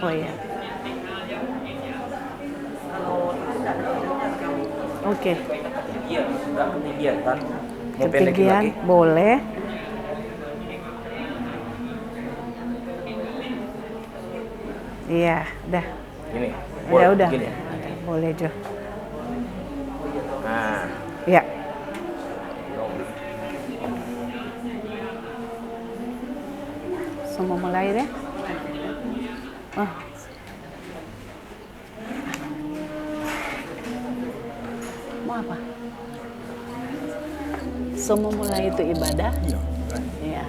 Oh iya. Oke. Iya, sudah ketinggian kan? Mau pendekin Ketinggian lagi? boleh. Iya, udah. Gini, Udah. gini. Boleh, Jo. Nah, Ya. Semua mulai deh. Oh. Mau apa? Semua mulai itu ibadah? Iya.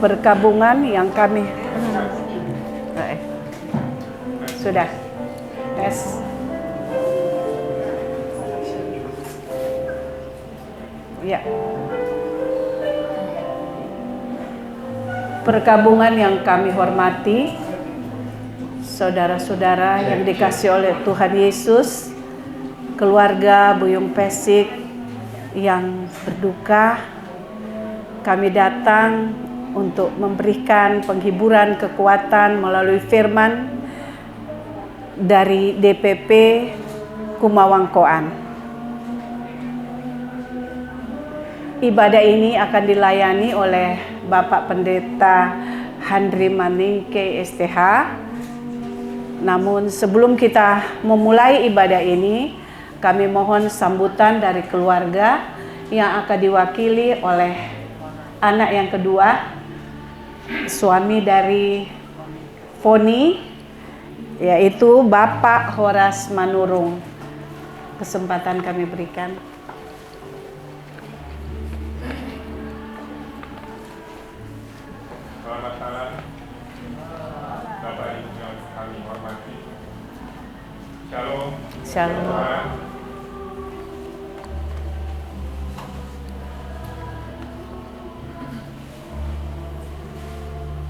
Perkabungan yang kami sudah tes. Ya. Perkabungan yang kami hormati, saudara-saudara yang dikasih oleh Tuhan Yesus, keluarga Buyung Pesik yang berduka, kami datang untuk memberikan penghiburan kekuatan melalui firman dari DPP Kumawangkoan. Ibadah ini akan dilayani oleh Bapak Pendeta Handri Maningke STH. Namun sebelum kita memulai ibadah ini, kami mohon sambutan dari keluarga yang akan diwakili oleh anak yang kedua, suami dari Foni, yaitu Bapak Horas Manurung. Kesempatan kami berikan. Selamat malam, Bapak Ibu yang kami hormati. Shalom. Shalom.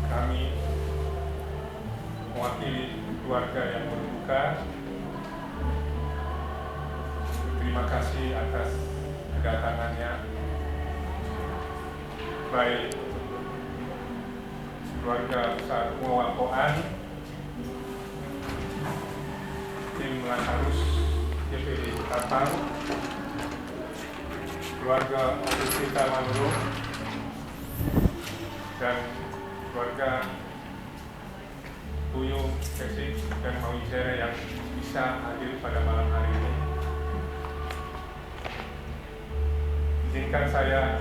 Kami mewakili keluarga yang berduka. Terima kasih atas kedatangannya, baik keluarga besar Kumawangkoan, tim Lazarus DPD Tapang, keluarga Otisita Manurung, dan keluarga Buyung Pesik dan Mawijaya yang bisa hadir pada malam hari ini. Izinkan saya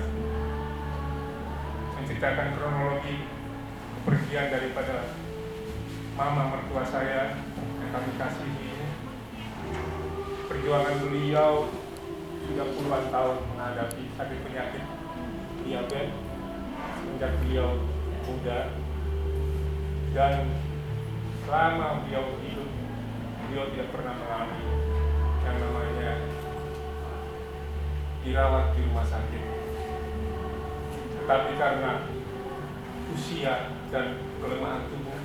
menceritakan kronologi kepergian daripada mama mertua saya yang kami kasihi ini. Perjuangan beliau sudah puluhan tahun menghadapi sakit penyakit diabetes sejak beliau muda, dan selama beliau hidup beliau tidak pernah mengalami yang namanya dirawat di rumah sakit. Tetapi karena usia dan kelemahan tubuh,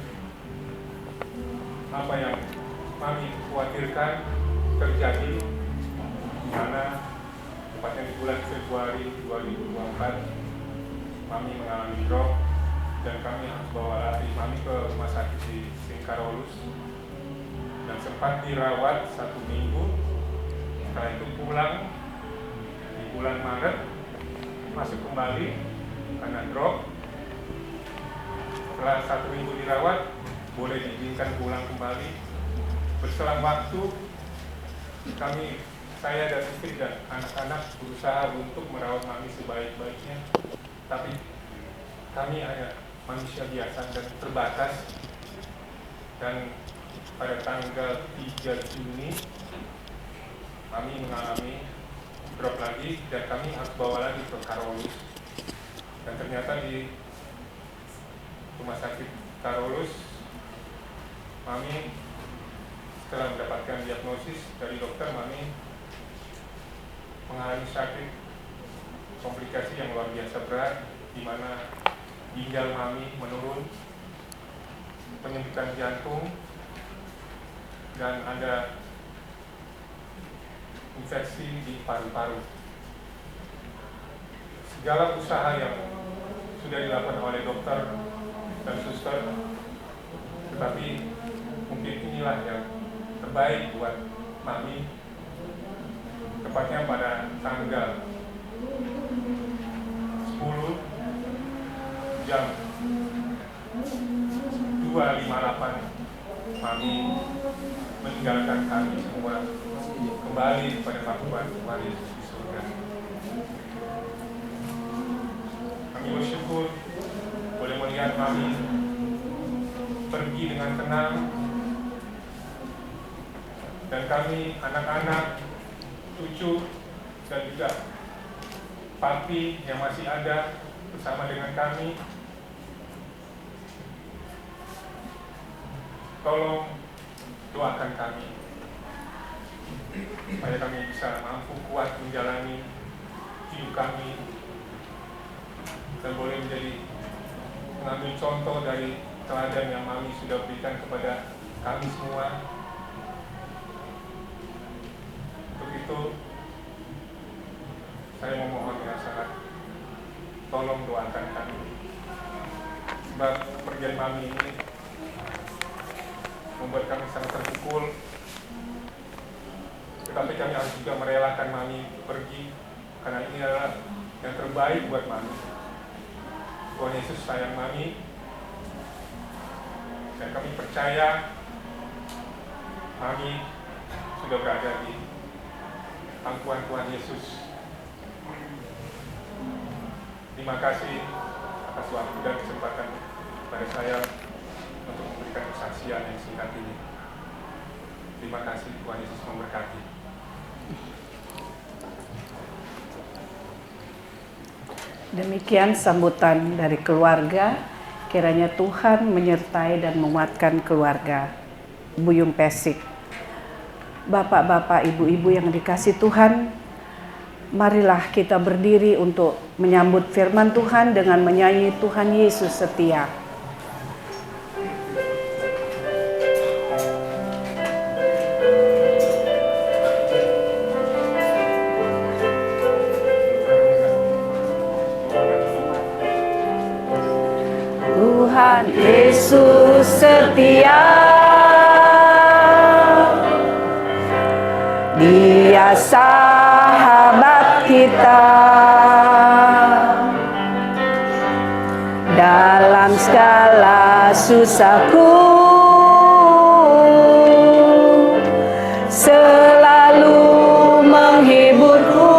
apa yang kami khawatirkan terjadi, di mana tepatnya di bulan Februari 2024 kami mengalami drop dan kami harus bawa lari kami ke rumah sakit di Singkarolus dan sempat dirawat 1 minggu. Setelah itu pulang di bulan Maret, masuk kembali karena drop. Setelah 1 minggu dirawat, boleh diizinkan pulang kembali. Berselang waktu, saya dan istri dan anak-anak berusaha untuk merawat mami sebaik-baiknya, tapi kami hanya manusia biasa dan terbatas. Dan pada tanggal 3 Juni kami mengalami drop lagi dan kami harus bawa lagi ke Karolus. Dan ternyata di rumah sakit Karolus, kami setelah mendapatkan diagnosis dari dokter, kami mengalami sakit komplikasi yang luar biasa berat, di mana ginjal mami menurun, penyempitan jantung, dan ada infeksi di paru-paru. Segala usaha yang sudah dilakukan oleh dokter dan suster, tetapi mungkin inilah yang terbaik buat Mami, tepatnya pada tanggal 10 jam 2.58 Mami meninggalkan kami semua kembali kepada Tuhan Yesus di surga. Kami bersyukur boleh melihat Mami pergi dengan tenang, dan kami anak-anak, cucu, dan juga papi yang masih ada bersama dengan kami, tolong doakan kami supaya kami bisa mampu kuat menjalani hidup kami dan boleh mengambil contoh dari teladan yang Mami sudah berikan kepada kami semua. Untuk itu saya memohon dengan sangat, tolong doakan kami, sebab pergian Mami ini membuat kami sangat terpukul, tetapi kami harus juga merelakan Mami pergi, karena ini adalah yang terbaik buat Mami. Tuhan Yesus sayang Mami, dan kami percaya Mami sudah berada di pangkuan Tuhan Yesus. Terima kasih atas waktu dan kesempatan pada saya untuk memberikan kesaksian yang singkat ini. Terima kasih, Tuhan Yesus memberkati. Demikian sambutan dari keluarga. Kiranya Tuhan menyertai dan menguatkan keluarga Buyung Pesik. Bapak-bapak, ibu-ibu yang dikasih Tuhan, marilah kita berdiri untuk menyambut firman Tuhan dengan menyanyi Tuhan Yesus Setia. Tuhan Yesus setia, Dia sahabat kita dalam segala susahku, selalu menghiburku.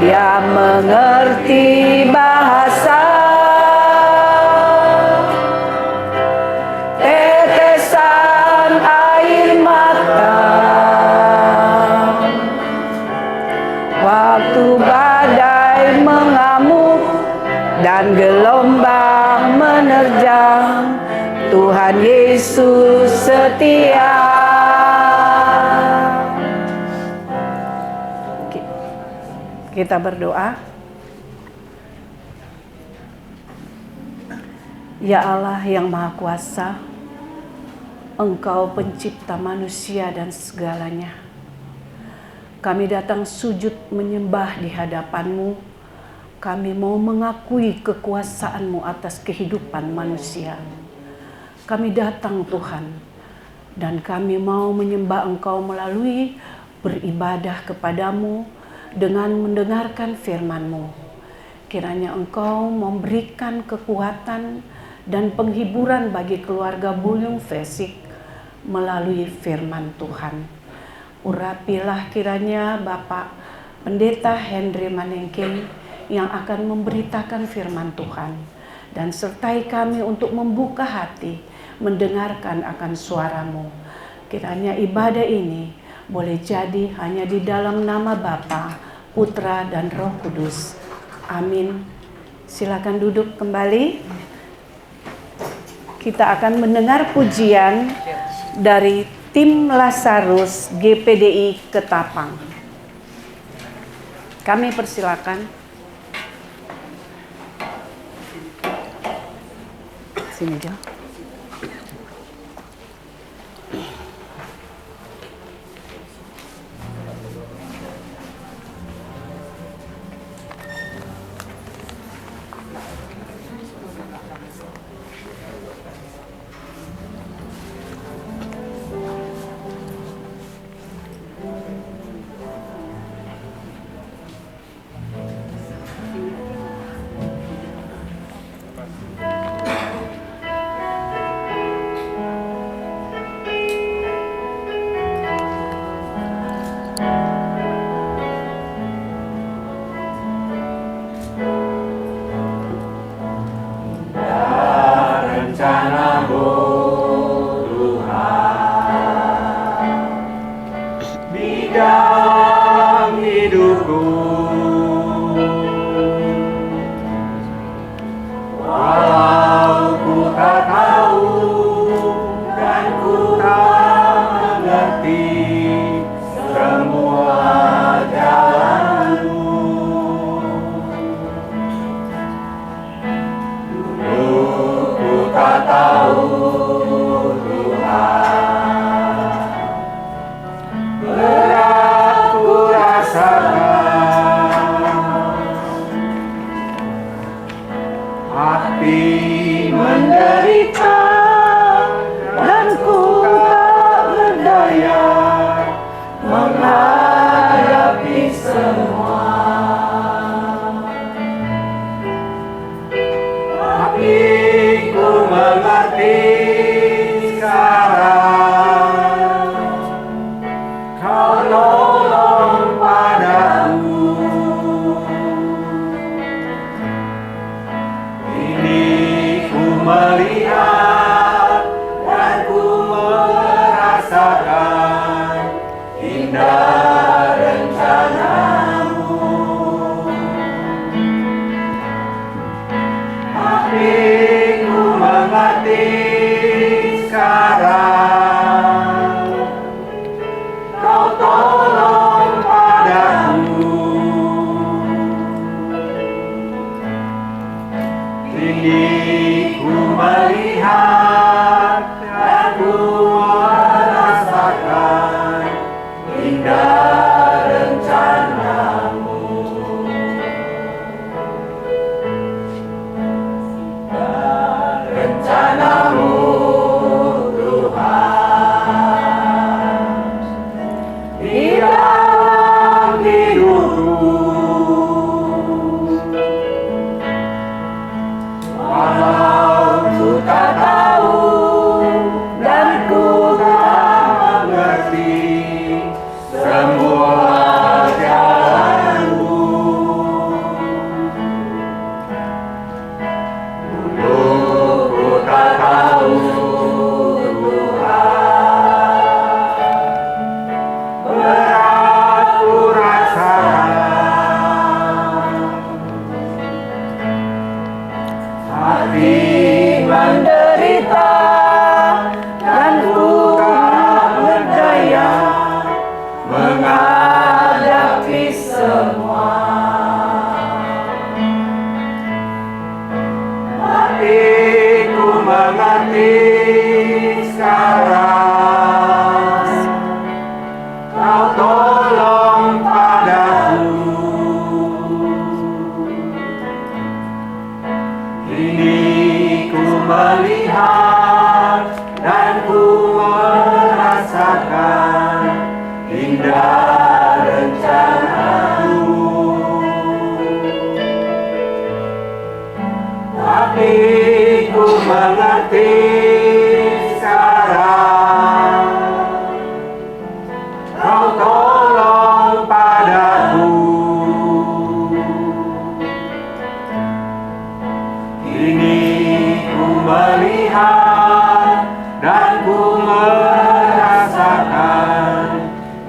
Dia mengerti bahasa tetesan air mata waktu badai mengamuk dan gelombang menerjang. Tuhan Yesus setia. Kita berdoa. Ya Allah yang Maha Kuasa, Engkau pencipta manusia dan segalanya. Kami datang sujud menyembah di hadapan-Mu. Kami mau mengakui kekuasaan-Mu atas kehidupan manusia. Kami datang Tuhan, dan kami mau menyembah Engkau melalui beribadah kepadamu dengan mendengarkan firman-Mu. Kiranya Engkau memberikan kekuatan dan penghiburan bagi keluarga Buyung Pesik melalui firman Tuhan. Urapilah kiranya Bapak Pendeta Henry Manengking yang akan memberitakan firman Tuhan, dan sertai kami untuk membuka hati mendengarkan akan suara-Mu. Kiranya ibadah ini boleh jadi hanya di dalam nama Bapa, Putra, dan Roh Kudus. Amin. Silakan duduk kembali. Kita akan mendengar pujian dari tim Lazarus GPDI Ketapang. Kami persilakan. Sini, Jo. dalam hidupku. Walau ku tak tahu dan ku tak mengerti semua jalanmu. Dulu ku tak tahu Tuhan, berat ku rasakan, hati menderita dan ku tak berdaya menghadapi semua. Tapi ku mengerti sekarang, Kau nolong padaku. Ini ku melihat dan ku merasakan indah rencanamu. Tapi ku mengerti sekarang, Kau tolong padaku. Ini ku melihat dan ku merasakan indah rencanamu. Rencanamu Tuhan, di dalam hidupku. Walau ku tak tahu dan ku tak mengerti semua jalanmu. Dulu ku tak tahu Tuhan, berat ku rasakan, hati menderita dan ku tak berdaya menghadapi semua. Tapi ku mengerti sekarang, Kau tolong padaku. Ini ku melihat dan ku merasakan indah rencanamu. Tapi ku mengerti sekarang, Kau tolong padaku. Ini ku melihat dan ku merasakan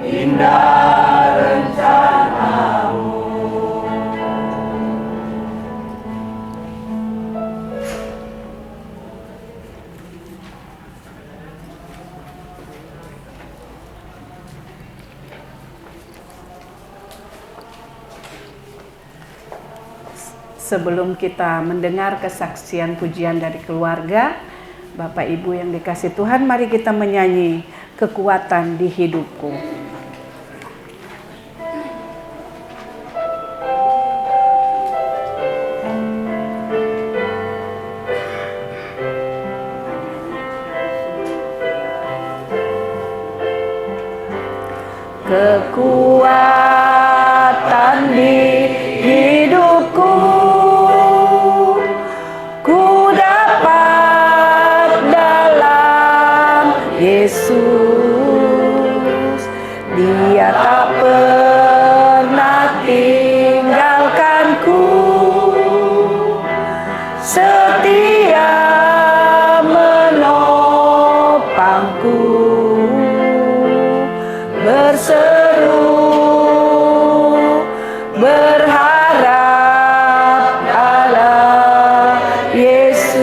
indah rencanamu. Sebelum kita mendengar kesaksian pujian dari keluarga, Bapak Ibu yang dikasih Tuhan, mari kita menyanyi Kekuatan di Hidupku. Kekuatan di hidupku, ku dapat dalam Yesus. Dia tak pernah tinggalkanku, setia menopangku. berseru berharap Allah Yesus.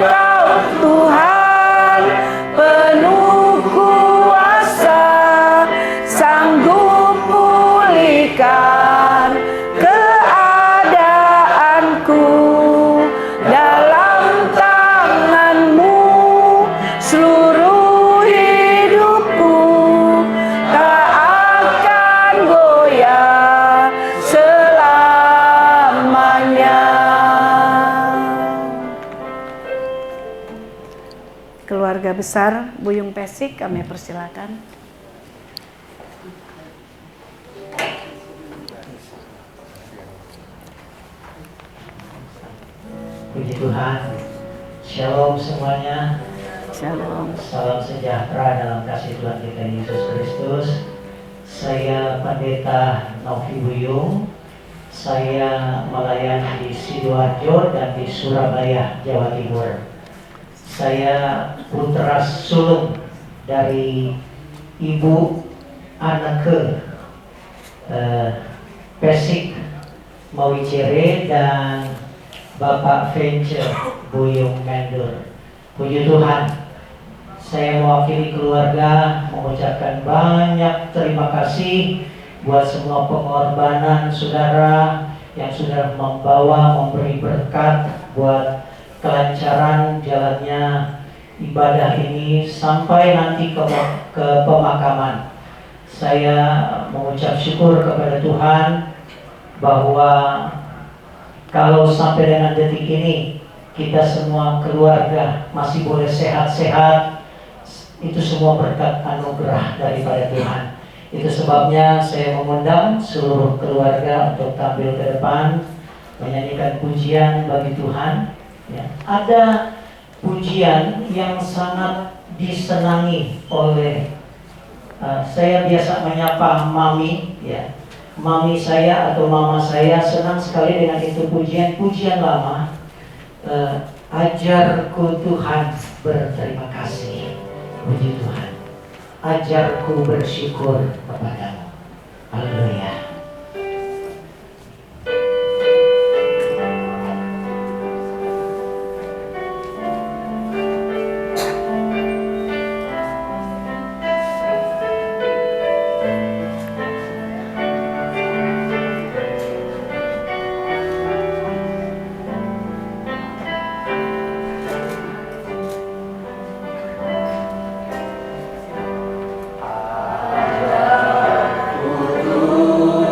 Kau Tuhan penuh kuasa, sanggup pulihkan keadaanku. Dalam tangan-Mu seluruh hidupku tak akan goyah selamanya. Keluarga besar Buyung Pesik kami persilakan. Puji Tuhan. Shalom semuanya. Shalom. Salam sejahtera dalam kasih Tuhan kita Yesus Kristus. Saya Pendeta Novi Buyung. Saya melayani di Sidoarjo dan di Surabaya, Jawa Timur. Saya putra sulung dari Ibu Anneke Pesik Mawijere dan Bapak Venture Buyung Mendur. Puji Tuhan, saya mewakili keluarga mengucapkan banyak terima kasih buat semua pengorbanan saudara yang sudah membawa, memberi berkat buat kelancaran jalannya ibadah ini sampai nanti ke pemakaman. Saya mengucap syukur kepada Tuhan bahwa kalau sampai dengan detik ini kita semua keluarga masih boleh sehat-sehat, itu semua berkat anugerah daripada Tuhan. Itu sebabnya saya mengundang seluruh keluarga untuk tampil ke depan menyanyikan pujian bagi Tuhan. Ya, ada pujian yang sangat disenangi oleh saya biasa menyapa mami, ya. Mami saya atau mama saya senang sekali dengan itu pujian lama. Ajarku Tuhan berterima kasih. Puji Tuhan. Ajarku bersyukur kepadamu. Haleluya. Tuhan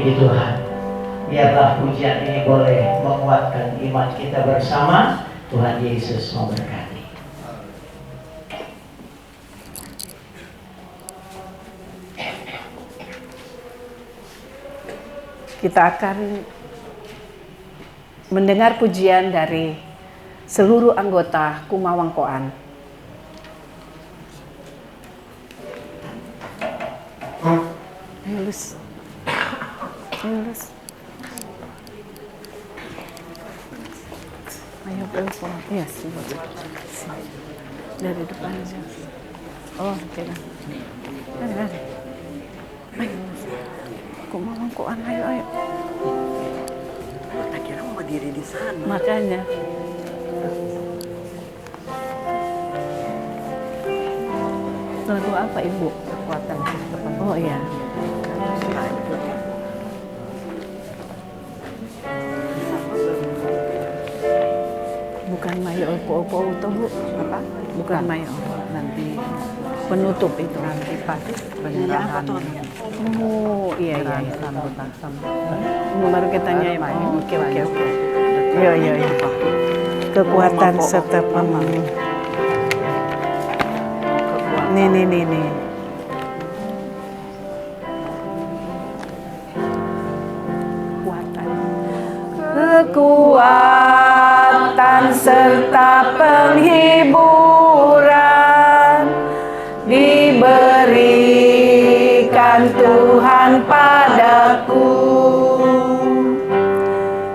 Puji Tuhan. Biarlah pujian ini boleh menguatkan iman kita bersama. Tuhan Yesus memberkati. Kita akan mendengar pujian dari seluruh anggota Kumawang Koan. Lulus. Ayo telepon. Iya, dari depan aja. Oh, oke dah. Dari. Ayo. Kumawang Koan, ayo. Tak kira mau berdiri di sana. Makanya. Lagu apa Ibu? Kekuatan kehidupan. Oh iya. Bukan Mayo Opo itu Bu? Apa? Bukan Mayo. Nanti Penutup itu. nanti pas penyerahan. Oh iya. Sambutan. Baru kita nyanyi. Oh, oke. Iya. Kekuatan serta pemang. Nih. Kekuatan serta penghiburan diberikan Tuhan padaku.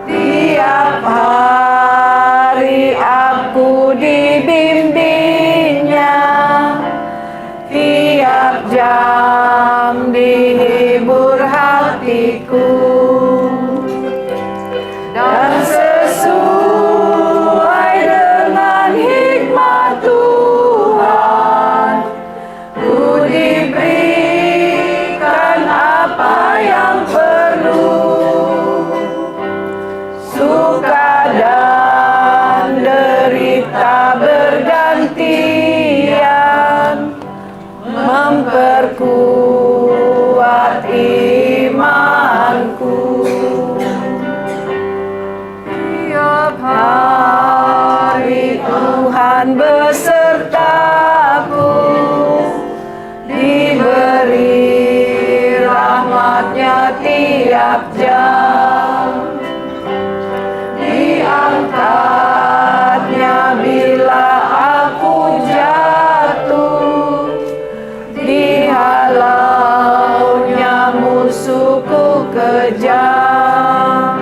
Tiap hari aku dibimbingnya, tiap jam dihibur hatiku. Dan sesuai dengan hikmat Tuhan, ku diberikan apa yang perlu. Suka dan derita bergantian, memperkuat imanku. Tiap hari Tuhan besertaku, diberi rahmat-Nya tiap jam, diangkat-Nya bila aku jatuh, dihalau-Nya musuhku kejam.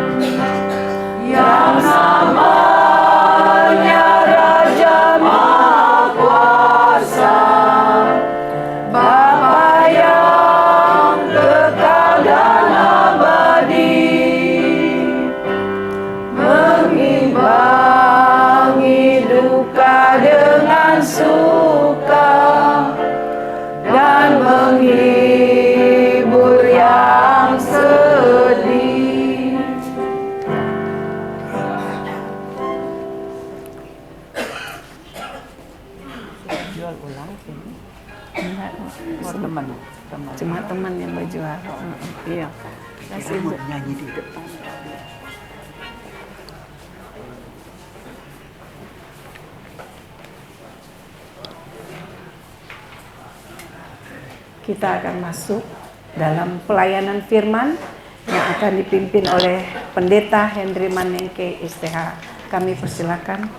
Yang namanya Raja Maha Kuasa, Bapa yang kekal dan abadi, mengimbangi duka dengan suka dan menghibur yang sedih. Jual ulang ini. Teman. Cuma teman yang berjual. Iya. Kasih Bu. Nyanyi di depan. Kita akan masuk dalam pelayanan firman yang akan dipimpin oleh Pendeta Henry Manengke STH. Kami persilakan.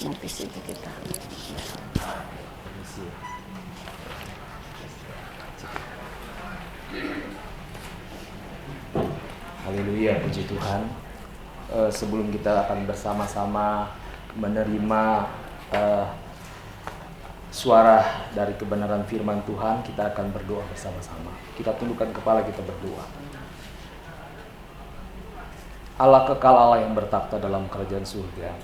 Ngopi sedikit kita. Haleluya, puji Tuhan. Sebelum kita akan bersama-sama menerima suara dari kebenaran firman Tuhan, kita akan berdoa bersama-sama. Kita tundukkan kepala, kita berdoa. Allah kekal, Allah yang bertakhta dalam kerajaan surga,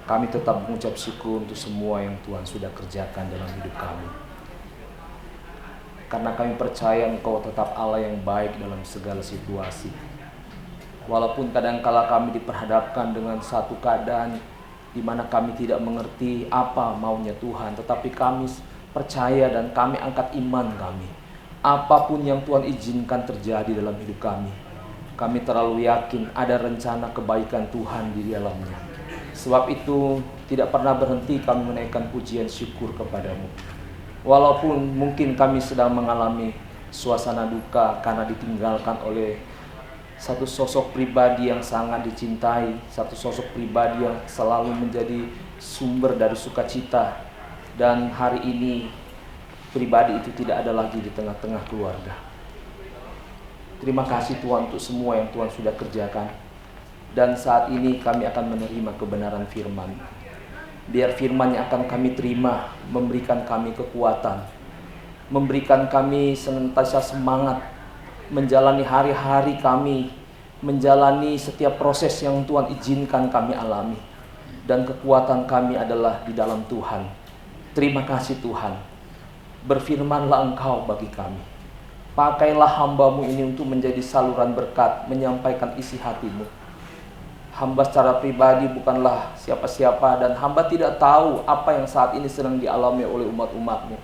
kami tetap mengucap syukur untuk semua yang Tuhan sudah kerjakan dalam hidup kami. Karena kami percaya Engkau tetap Allah yang baik dalam segala situasi. Walaupun kadangkala kami diperhadapkan dengan satu keadaan di mana kami tidak mengerti apa maunya Tuhan, tetapi kami percaya dan kami angkat iman kami. Apapun yang Tuhan izinkan terjadi dalam hidup kami terlalu yakin ada rencana kebaikan Tuhan di dalamnya. Sebab itu tidak pernah berhenti kami menaikkan pujian syukur kepadamu. Walaupun mungkin kami sedang mengalami suasana duka karena ditinggalkan oleh satu sosok pribadi yang sangat dicintai, satu sosok pribadi yang selalu menjadi sumber dari sukacita. Dan hari ini pribadi itu tidak ada lagi di tengah-tengah keluarga. Terima kasih Tuhan untuk semua yang Tuhan sudah kerjakan. Dan saat ini kami akan menerima kebenaran firman. Biar firman yang akan kami terima memberikan kami kekuatan, memberikan kami senantiasa semangat menjalani hari-hari kami, menjalani setiap proses yang Tuhan izinkan kami alami. Dan kekuatan kami adalah di dalam Tuhan. Terima kasih Tuhan. Berfirmanlah Engkau bagi kami. Pakailah hamba-Mu ini untuk menjadi saluran berkat, menyampaikan isi hati-Mu. Hamba secara pribadi bukanlah siapa-siapa dan hamba tidak tahu apa yang saat ini sedang dialami oleh umat-umat-Mu.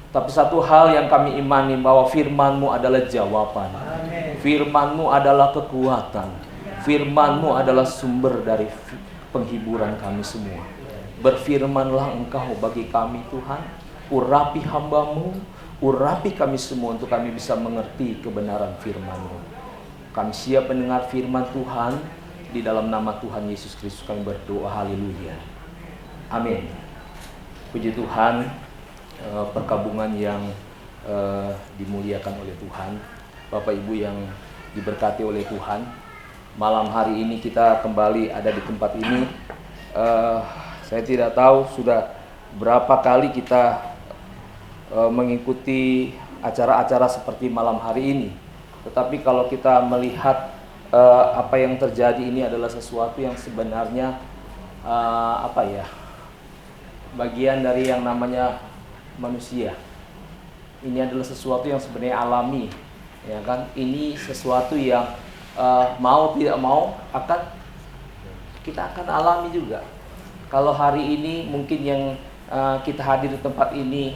Tapi satu hal yang kami imani, bahwa firman-Mu adalah jawaban. Firman-Mu adalah kekuatan. Firman-Mu adalah sumber dari penghiburan kami semua. Berfirmanlah Engkau bagi kami Tuhan. Urapi hamba-Mu, urapi kami semua untuk kami bisa mengerti kebenaran firman-Mu. Kami siap mendengar firman Tuhan. Di dalam nama Tuhan Yesus Kristus kami berdoa, haleluya. Amin. Puji Tuhan. Perkabungan yang dimuliakan oleh Tuhan, Bapak Ibu yang diberkati oleh Tuhan, malam hari ini kita kembali ada di tempat ini. Saya tidak tahu sudah berapa kali kita mengikuti acara-acara seperti malam hari ini, tetapi kalau kita melihat apa yang terjadi ini adalah sesuatu yang sebenarnya bagian dari yang namanya manusia. Ini adalah sesuatu yang sebenarnya alami, ya kan? Ini sesuatu yang mau tidak mau kita akan alami juga. Kalau hari ini mungkin yang kita hadir di tempat ini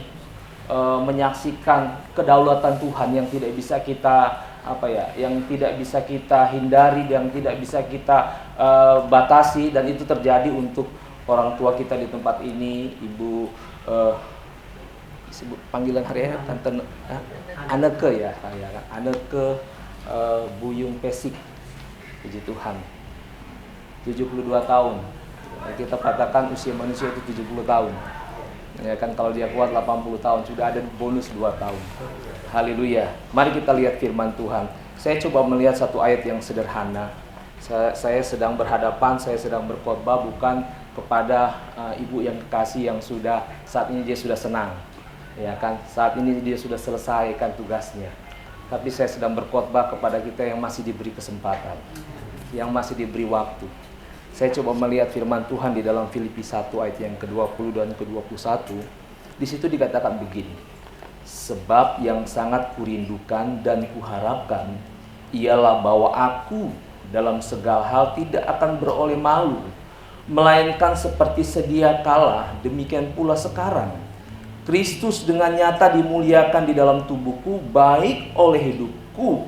menyaksikan kedaulatan Tuhan yang tidak bisa kita yang tidak bisa kita hindari, yang tidak bisa kita batasi, dan itu terjadi untuk orang tua kita di tempat ini, Ibu panggilan hariannya Tante Aneke ya, Aneke Buyung Pesik. Puji Tuhan, 72 tahun. Kita katakan usia manusia itu 70 tahun. Ya kan, kalau dia kuat 80 tahun, sudah ada bonus 2 tahun. Haleluya. Mari kita lihat firman Tuhan. Saya coba melihat satu ayat yang sederhana. Saya sedang berhadapan, saya sedang berkhotbah bukan kepada ibu yang kekasih yang sudah saat ini dia sudah senang. Ya kan, saat ini dia sudah selesaikan tugasnya. Tapi saya sedang berkhotbah kepada kita yang masih diberi kesempatan, yang masih diberi waktu. Saya coba melihat firman Tuhan di dalam Filipi 1 ayat yang ke-20 dan ke-21. Di situ dikatakan begini: sebab yang sangat kurindukan dan kuharapkan ialah bahwa aku dalam segala hal tidak akan beroleh malu, melainkan seperti sedia kala, demikian pula sekarang Kristus dengan nyata dimuliakan di dalam tubuhku, baik oleh hidupku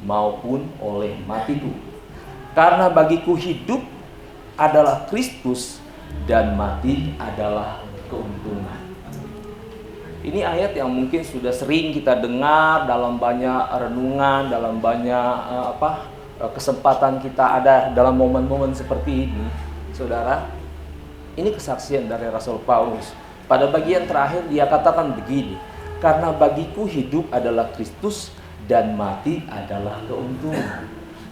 maupun oleh matiku. Karena bagiku hidup adalah Kristus dan mati adalah keuntungan. Ini ayat yang mungkin sudah sering kita dengar dalam banyak renungan, dalam banyak kesempatan kita ada dalam momen-momen seperti ini. Saudara, ini kesaksian dari Rasul Paulus. Pada bagian terakhir dia katakan begini: karena bagiku hidup adalah Kristus dan mati adalah keuntungan.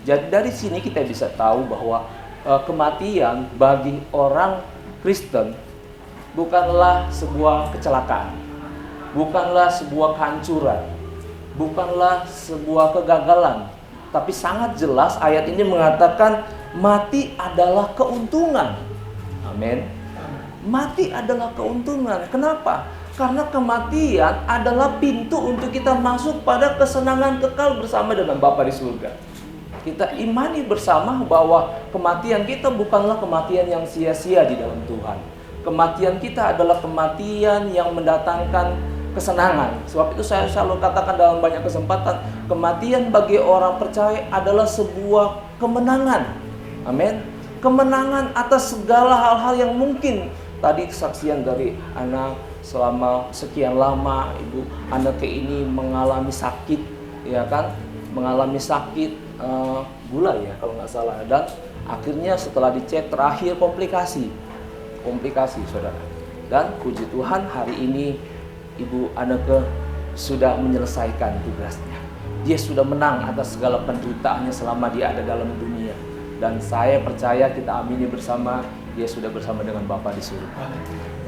Jadi dari sini kita bisa tahu bahwa kematian bagi orang Kristen bukanlah sebuah kecelakaan, bukanlah sebuah kehancuran, bukanlah sebuah kegagalan, tapi sangat jelas ayat ini mengatakan mati adalah keuntungan. Amin. Mati adalah keuntungan. Kenapa? Karena kematian adalah pintu untuk kita masuk pada kesenangan kekal bersama dengan Bapa di surga. kita imani bersama bahwa kematian kita bukanlah kematian yang sia-sia di dalam Tuhan. Kematian kita adalah kematian yang mendatangkan kesenangan. Sebab itu saya selalu katakan dalam banyak kesempatan, kematian bagi orang percaya adalah sebuah kemenangan. Amin. Kemenangan atas segala hal-hal yang mungkin. Tadi kesaksian dari anak selama sekian lama, ibu anak ini mengalami sakit, ya kan? Mengalami sakit gula ya kalau nggak salah, dan akhirnya setelah dicek terakhir komplikasi saudara. Dan puji Tuhan hari ini ibu Anneke sudah menyelesaikan tugasnya. Dia sudah menang atas segala penderitaannya selama dia ada dalam dunia. Dan saya percaya, kita amini bersama, dia sudah bersama dengan Bapa di surga.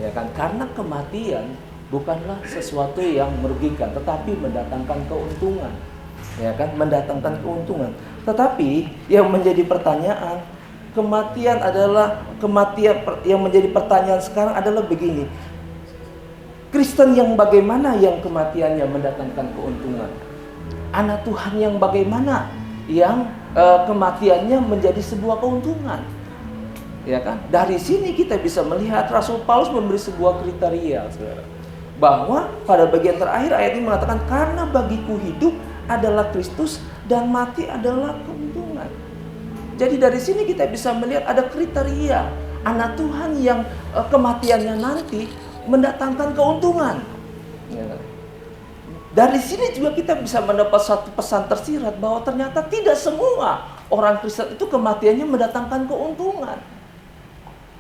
Ya kan? Karena kematian bukanlah sesuatu yang merugikan, tetapi mendatangkan keuntungan. Ya kan? Mendatangkan keuntungan. Tetapi yang menjadi pertanyaan, kematian yang menjadi pertanyaan sekarang adalah begini. Kristen yang bagaimana yang kematiannya mendatangkan keuntungan? Anak Tuhan yang bagaimana yang kematiannya menjadi sebuah keuntungan? Ya kan? Dari sini kita bisa melihat Rasul Paulus memberi sebuah kriteria, saudara, bahwa pada bagian terakhir ayat ini mengatakan, karena bagiku hidup adalah Kristus dan mati adalah keuntungan. Jadi dari sini kita bisa melihat ada kriteria anak Tuhan yang kematiannya nanti mendatangkan keuntungan. Ya. Dari sini juga kita bisa mendapat satu pesan tersirat bahwa ternyata tidak semua orang Kristen itu kematiannya mendatangkan keuntungan.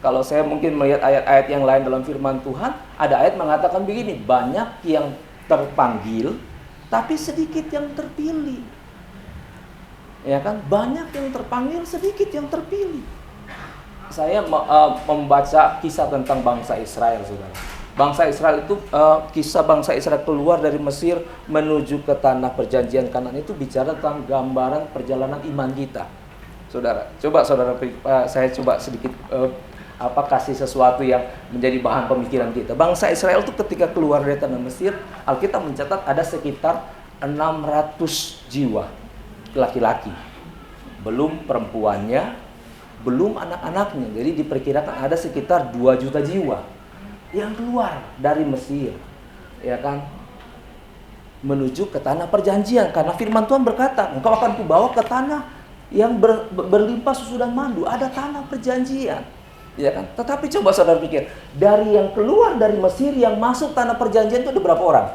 Kalau saya mungkin melihat ayat-ayat yang lain dalam firman Tuhan, ada ayat mengatakan begini, banyak yang terpanggil tapi sedikit yang terpilih. Ya kan? Banyak yang terpanggil, sedikit yang terpilih. Saya membaca kisah tentang bangsa Israel, saudara. Bangsa Israel itu, kisah bangsa Israel keluar dari Mesir menuju ke tanah perjanjian Kanaan itu bicara tentang gambaran perjalanan iman kita. Saudara, coba saudara, saya coba sedikit kasih sesuatu yang menjadi bahan pemikiran kita. Bangsa Israel itu ketika keluar dari tanah Mesir, Alkitab mencatat ada sekitar 600 jiwa laki-laki. Belum perempuannya, belum anak-anaknya. Jadi diperkirakan ada sekitar 2 juta jiwa yang keluar dari Mesir, ya kan, menuju ke tanah perjanjian. Karena firman Tuhan berkata, engkau akan kubawa ke tanah yang berlimpah susu dan madu. Ada tanah perjanjian, ya kan. Tetapi coba saudara pikir, dari yang keluar dari Mesir yang masuk tanah perjanjian itu ada berapa orang?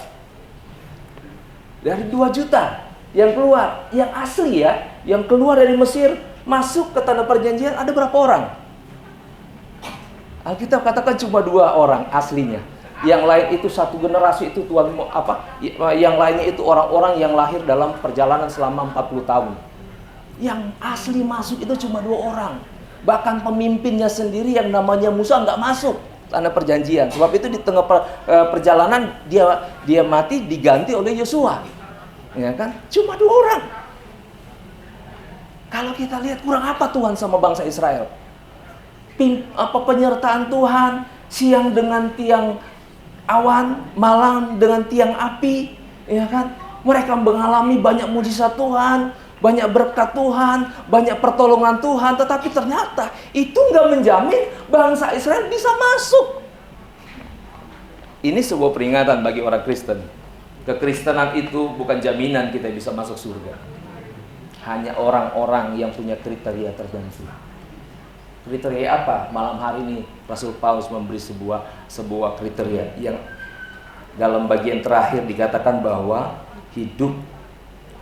Dari 2 juta yang keluar, yang asli ya, yang keluar dari Mesir masuk ke tanah perjanjian ada berapa orang? Alkitab katakan cuma 2 orang aslinya. Yang lain itu satu generasi itu Tuhan yang lainnya itu orang-orang yang lahir dalam perjalanan selama 40 tahun. Yang asli masuk itu cuma 2 orang. Bahkan pemimpinnya sendiri yang namanya Musa nggak masuk tanah perjanjian. Sebab itu di tengah perjalanan dia mati diganti oleh Yosua. Ya kan? Cuma 2 orang. Kalau kita lihat kurang apa Tuhan sama bangsa Israel? Penyertaan Tuhan, siang dengan tiang awan, malam dengan tiang api, ya kan? Mereka mengalami banyak mujizat Tuhan, banyak berkat Tuhan, banyak pertolongan Tuhan, tetapi ternyata itu nggak menjamin bangsa Israel bisa masuk. Ini sebuah peringatan bagi orang Kristen. Kekristenan itu bukan jaminan kita bisa masuk surga. Hanya orang-orang yang punya kriteria tertentu. Kriteria apa? Malam hari ini Rasul Paulus memberi sebuah kriteria yang dalam bagian terakhir dikatakan bahwa hidup,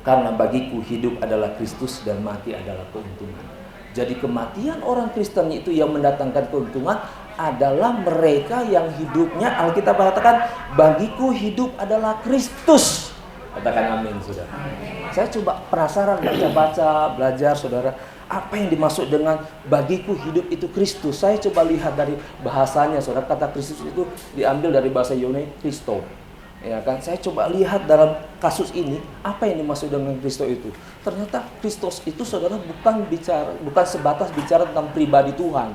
karena bagiku hidup adalah Kristus dan mati adalah keuntungan. Jadi kematian orang Kristen itu yang mendatangkan keuntungan adalah mereka yang hidupnya, Alkitab katakan bagiku hidup adalah Kristus. Katakan amin, saudara. Saya coba penasaran baca-baca, belajar, saudara. Apa yang dimaksud dengan bagiku hidup itu Kristus? Saya coba lihat dari bahasanya, saudara. Kata Kristus itu diambil dari bahasa Yunani Kristo. Ya kan? Saya coba lihat dalam kasus ini apa yang dimaksud dengan Kristo itu. Ternyata Kristus itu, saudara, bukan sebatas bicara tentang pribadi Tuhan.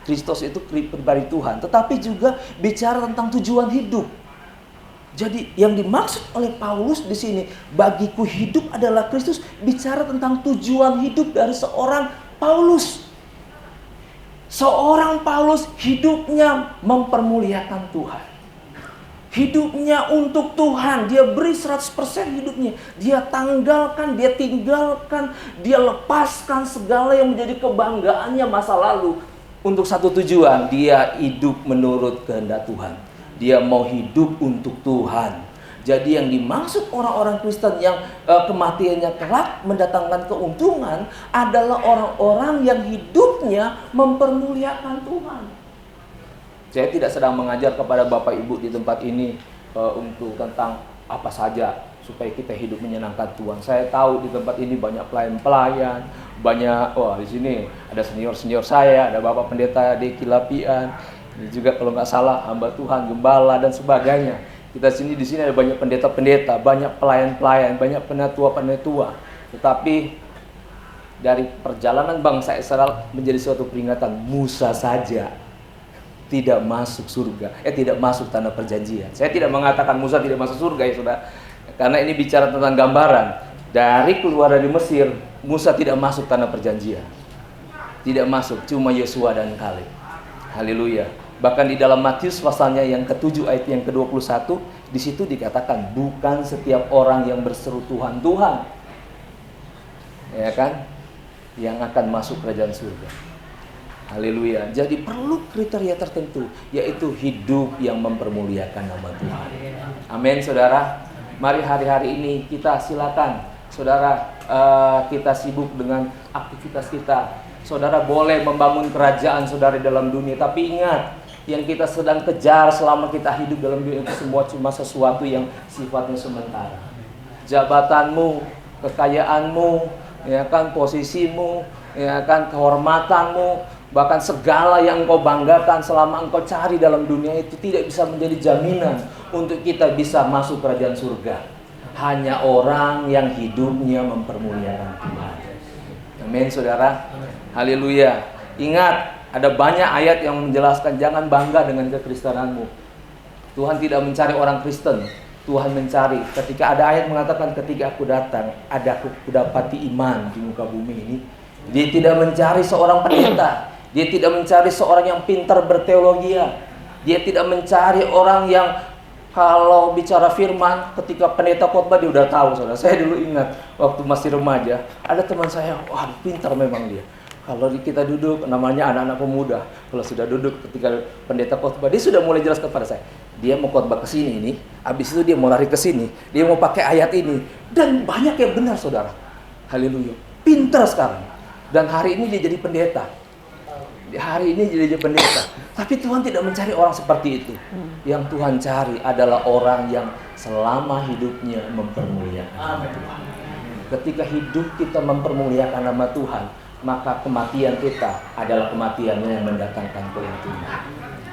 Kristus itu pribadi Tuhan, tetapi juga bicara tentang tujuan hidup. Jadi yang dimaksud oleh Paulus di sini, bagiku hidup adalah Kristus, bicara tentang tujuan hidup dari seorang Paulus. Seorang Paulus hidupnya mempermuliakan Tuhan. Hidupnya untuk Tuhan, dia beri 100% hidupnya. Dia tanggalkan, dia tinggalkan, dia lepaskan segala yang menjadi kebanggaannya masa lalu. Untuk satu tujuan, dia hidup menurut kehendak Tuhan. Dia mau hidup untuk Tuhan. Jadi yang dimaksud orang-orang Kristen yang kematiannya kelak mendatangkan keuntungan adalah orang-orang yang hidupnya mempermuliakan Tuhan. Saya tidak sedang mengajar kepada Bapak Ibu di tempat ini untuk tentang apa saja supaya kita hidup menyenangkan Tuhan. Saya tahu di tempat ini banyak pelayan-pelayan, banyak, di sini ada senior-senior saya, ada Bapak Pendeta di Kilapian, juga kalau nggak salah hamba Tuhan, gembala dan sebagainya. Kita di sini ada banyak pendeta-pendeta, banyak pelayan-pelayan, banyak penatua-penatua. Tetapi dari perjalanan bangsa Israel menjadi suatu peringatan, Musa saja tidak masuk surga, tidak masuk tanah perjanjian. Saya tidak mengatakan Musa tidak masuk surga ya saudara, karena ini bicara tentang gambaran. Dari keluar dari Mesir, Musa tidak masuk tanah perjanjian. Tidak masuk, cuma Yosua dan Kaleb. Haleluya. Bahkan di dalam Matius pasalnya yang ke-7 ayat yang ke-21, di situ dikatakan bukan setiap orang yang berseru Tuhan, Tuhan, ya kan, yang akan masuk kerajaan surga. Haleluya. Jadi perlu kriteria tertentu, yaitu hidup yang mempermuliakan nama Tuhan. Amin, saudara. Mari hari-hari ini kita silakan, saudara, kita sibuk dengan aktivitas kita. Saudara boleh membangun kerajaan saudara dalam dunia, tapi ingat, yang kita sedang kejar selama kita hidup dalam dunia itu semua cuma sesuatu yang sifatnya sementara. Jabatanmu, kekayaanmu, ya kan, posisimu, ya kan, kehormatanmu, bahkan segala yang engkau banggakan selama engkau cari dalam dunia itu tidak bisa menjadi jaminan untuk kita bisa masuk kerajaan surga. Hanya orang yang hidupnya mempermuliakan Tuhan. Amin, saudara. Haleluya. Ingat, ada banyak ayat yang menjelaskan jangan bangga dengan kekristenanmu. Tuhan tidak mencari orang Kristen, Tuhan mencari. Ketika ada ayat mengatakan ketika aku datang, aku dapati iman di muka bumi ini. Dia tidak mencari seorang pendeta, dia tidak mencari seorang yang pintar berteologi, dia tidak mencari orang yang kalau bicara firman, ketika pendeta khotbah dia udah tahu, saudara. Saya dulu ingat waktu masih remaja, ada teman saya, wah pintar memang dia. Kalau kita duduk, namanya anak-anak pemuda, kalau sudah duduk ketika pendeta khotbah, dia sudah mulai jelas kepada saya. Dia mau khotbah ke sini nih, habis itu dia mau lari ke sini, dia mau pakai ayat ini, dan banyak yang benar, saudara. Haleluya, pintar sekarang. Dan hari ini dia jadi pendeta. Hari ini dia jadi pendeta. Tapi Tuhan tidak mencari orang seperti itu. Yang Tuhan cari adalah orang yang selama hidupnya mempermuliakan nama Tuhan. Ketika hidup kita mempermuliakan nama Tuhan, maka kematian kita adalah kematian yang mendatangkan keuntungan.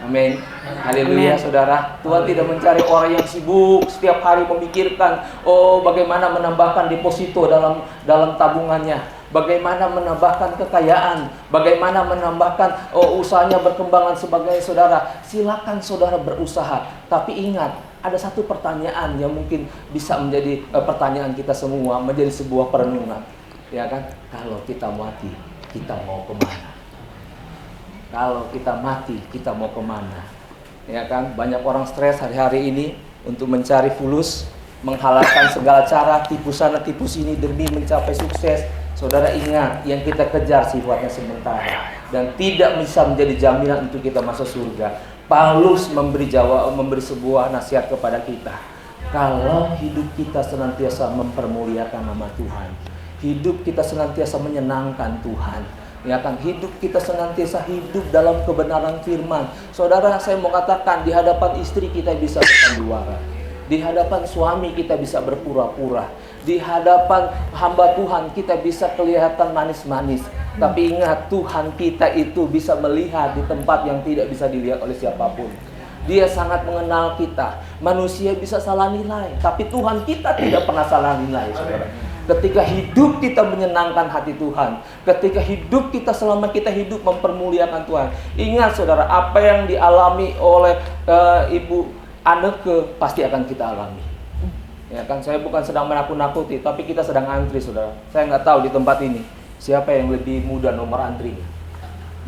Amin. Haleluya, saudara. Tuhan tidak mencari orang yang sibuk setiap hari memikirkan, bagaimana menambahkan deposito dalam tabungannya, bagaimana menambahkan kekayaan, bagaimana menambahkan usahanya berkembangan sebagai saudara. Silakan saudara berusaha, tapi ingat, ada satu pertanyaan yang mungkin bisa menjadi pertanyaan kita semua, menjadi sebuah perenungan. Ya kan, kalau kita mati, kita mau kemana? Kalau kita mati, kita mau kemana? Ya kan, banyak orang stres hari-hari ini untuk mencari fulus, menghalalkan segala cara, tipu sana, tipu sini demi mencapai sukses. Saudara ingat, yang kita kejar sifatnya sementara dan tidak bisa menjadi jaminan untuk kita masuk surga. Paulus memberi sebuah nasihat kepada kita. Kalau hidup kita senantiasa mempermuliakan nama Tuhan, hidup kita senantiasa menyenangkan Tuhan, ya kan, hidup kita senantiasa hidup dalam kebenaran firman. Saudara, saya mau katakan, di hadapan istri kita bisa bersandiwara, di hadapan suami kita bisa berpura-pura, di hadapan hamba Tuhan kita bisa kelihatan manis-manis. Tapi ingat, Tuhan kita itu bisa melihat di tempat yang tidak bisa dilihat oleh siapapun. Dia sangat mengenal kita. Manusia bisa salah nilai, tapi Tuhan kita tidak pernah salah nilai, saudara. Ketika hidup kita menyenangkan hati Tuhan, ketika hidup kita selama kita hidup mempermuliakan Tuhan. Ingat saudara, apa yang dialami oleh Ibu aneke pasti akan kita alami. Ya kan, saya bukan sedang menakut-nakuti, tapi kita sedang antri, saudara. Saya nggak tahu di tempat ini siapa yang lebih muda nomor antrinya.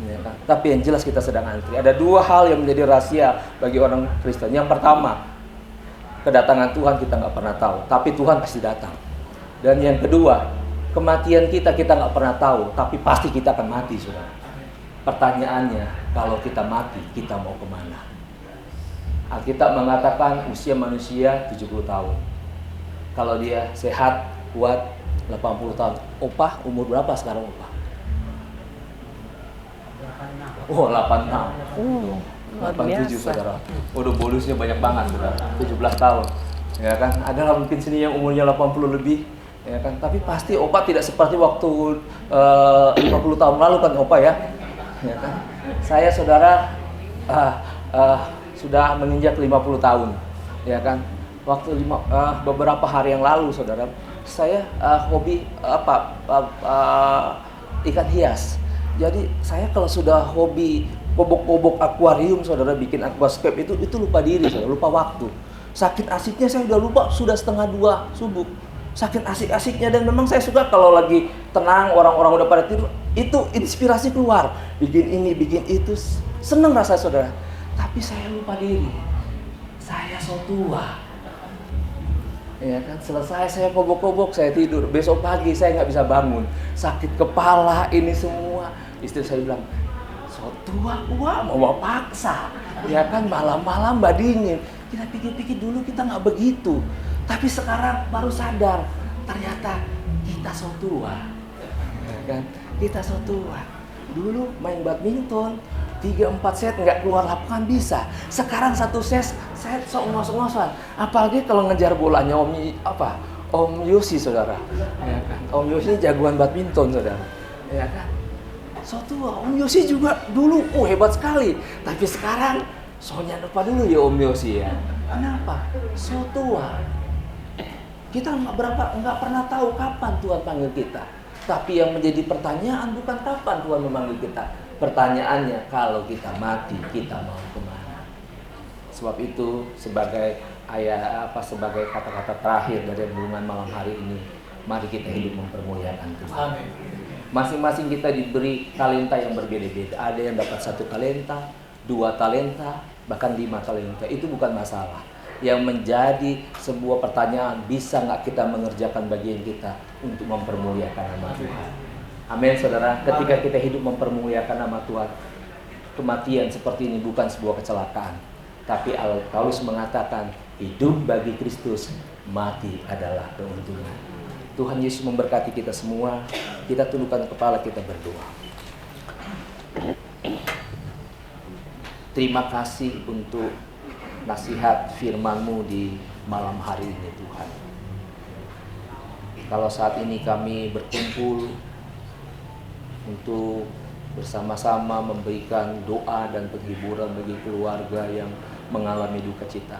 Ya kan? Tapi yang jelas kita sedang antri. Ada dua hal yang menjadi rahasia bagi orang Kristen. Yang pertama, kedatangan Tuhan kita nggak pernah tahu, tapi Tuhan pasti datang. Dan yang kedua, kematian kita nggak pernah tahu, tapi pasti kita akan mati, saudara. Pertanyaannya, kalau kita mati, kita mau kemana? Alkitab mengatakan usia manusia 70 tahun. Kalau dia sehat, kuat, 80 tahun. Opah, umur berapa sekarang Opah? Oh, 86. 87, saudara. Udah bolusnya banyak banget, saudara. 17 tahun. Ya kan? Ada mungkin sini yang umurnya 80 lebih. Ya kan? Tapi pasti Opah tidak seperti waktu 50 tahun lalu kan Opah ya. Ya kan? Saya, saudara, sudah menginjak 50 tahun. Ya kan? Waktu beberapa hari yang lalu, saudara, saya hobi ikan hias. Jadi saya kalau sudah hobi kobok-kobok akuarium, saudara, bikin aquascape itu lupa diri, saudara, lupa waktu. Saking asiknya saya udah lupa, sudah 1:30 subuh. Saking asik-asiknya, dan memang saya suka kalau lagi tenang, orang-orang udah pada tidur, itu inspirasi keluar. Bikin ini, bikin itu, seneng rasa, saudara. Tapi saya lupa diri. Saya so tua. Ya kan, selesai saya kobok-kobok, saya tidur. Besok pagi saya nggak bisa bangun, sakit kepala ini semua. Istri saya bilang, so tua mau paksa, ya kan, malam-malam mbak dingin. Kita pikir-pikir dulu kita nggak begitu, tapi sekarang baru sadar ternyata kita so tua, ya kan? Kita so tua. Dulu main badminton 3-4 set nggak keluar lapangan bisa. Sekarang 1 set sok ngos-ngosan. Apalagi kalau ngejar bolanya Om Yosi, saudara. Ya kan? Om Yosi jagoan badminton, saudara. Ya kan? So tua. Om Yosi juga dulu hebat sekali. Tapi sekarang soalnya lupa dulu ya Om Yosi ya. Kenapa? So tua. Kita nggak pernah tahu kapan Tuhan panggil kita. Tapi yang menjadi pertanyaan bukan kapan Tuhan memanggil kita. Pertanyaannya, kalau kita mati, kita mau kemana? Sebab itu, sebagai sebagai kata-kata terakhir dari renungan malam hari ini, mari kita hidup mempermuliakan Tuhan. Masing-masing kita diberi talenta yang berbeda-beda. Ada yang dapat 1 talenta, 2 talenta, bahkan 5 talenta. Itu bukan masalah. Yang menjadi sebuah pertanyaan, bisa nggak kita mengerjakan bagian kita untuk mempermuliakan nama Tuhan? Amin, saudara. Ketika kita hidup mempermuliakan nama Tuhan, kematian seperti ini bukan sebuah kecelakaan. Tapi Paulus mengatakan, hidup bagi Kristus, mati adalah keuntungan. Tuhan Yesus memberkati kita semua. Kita tundukkan kepala, kita berdoa. Terima kasih untuk nasihat firman-Mu di malam hari ini, Tuhan. Kalau saat ini kami berkumpul untuk bersama-sama memberikan doa dan penghiburan bagi keluarga yang mengalami duka cita,